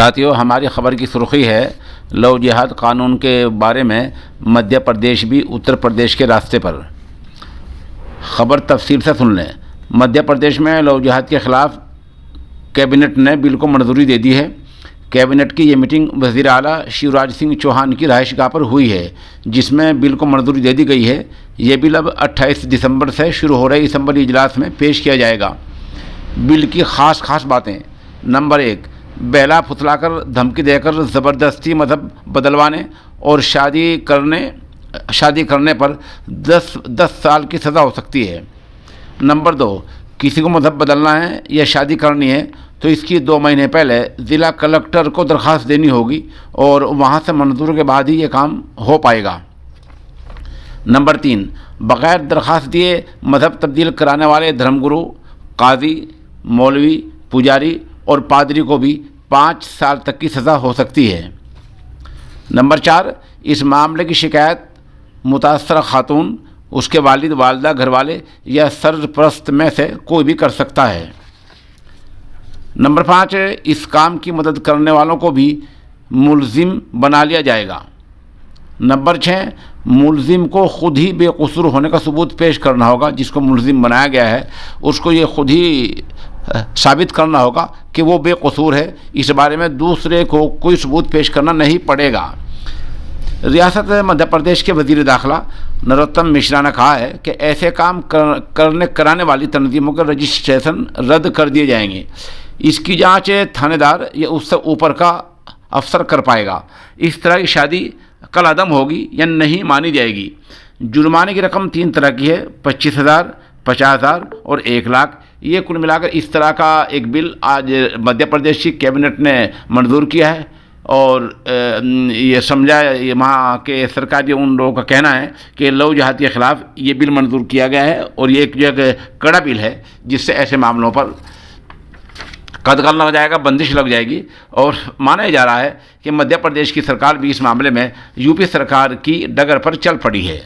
साथियों, हमारी ख़बर की सुर्खी है लव जिहाद कानून के बारे में मध्य प्रदेश भी उत्तर प्रदेश के रास्ते पर। ख़बर तफसील से सुन लें। मध्य प्रदेश में लव जिहाद के ख़िलाफ़ कैबिनेट ने बिल को मंजूरी दे दी है। कैबिनेट की ये मीटिंग वज़ीर आला शिवराज सिंह चौहान की रहायशगाह पर हुई है, जिसमें बिल को मंजूरी दे दी गई है। ये बिल अब 28 दिसंबर से शुरू हो रहे असम्बली इजलास में पेश किया जाएगा। बिल की खास बातें। नंबर 1, बहला फुसलाकर धमकी देकर ज़बरदस्ती मज़हब बदलवाने और शादी करने पर 10 साल की सज़ा हो सकती है। नंबर 2, किसी को मज़हब बदलना है या शादी करनी है तो इसकी 2 महीने पहले ज़िला कलेक्टर को दरख्वास्त देनी होगी और वहाँ से मंजूर के बाद ही ये काम हो पाएगा। नंबर 3, बग़ैर दरख्वास्त दिए मज़हब तब्दील कराने वाले धर्मगुरु, काजी, मौलवी, पुजारी और पादरी को भी 5 साल तक की सज़ा हो सकती है। नंबर 4, इस मामले की शिकायत मुतासरा खातून, उसके वालिद, वालदा, घरवाले या सरपरस्त में से कोई भी कर सकता है। नंबर 5, इस काम की मदद करने वालों को भी मुलजिम बना लिया जाएगा। नंबर 6, मुलजिम को खुद ही बेकसूर होने का सबूत पेश करना होगा। जिसको मुलजिम बनाया गया है उसको ये खुद ही साबित करना होगा कि वो बेकसूर है। इस बारे में दूसरे को कोई सबूत पेश करना नहीं पड़ेगा। रियासत मध्य प्रदेश के वज़ीर दाखिला नरोत्तम मिश्रा ने कहा है कि ऐसे काम कराने वाली तंजीमों के रजिस्ट्रेशन रद्द कर दिए जाएंगे। इसकी जांच थानेदार या उससे ऊपर का अफसर कर पाएगा। इस तरह की शादी कल अदम होगी या नहीं मानी जाएगी। जुर्माने की रकम 3 तरह की है: 25,000, 50,000 और 1 लाख। ये कुल मिलाकर इस तरह का एक बिल आज मध्य प्रदेश की कैबिनेट ने मंजूर किया है। और ये समझा, ये वहाँ के सरकारी उन लोगों का कहना है कि लव जिहाद के ख़िलाफ़ ये बिल मंजूर किया गया है और ये एक जगह कड़ा बिल है जिससे ऐसे मामलों पर कदगल लग जाएगा, बंदिश लग जाएगी। और माना जा रहा है कि मध्य प्रदेश की सरकार भी इस मामले में यूपी सरकार की डगर पर चल पड़ी है।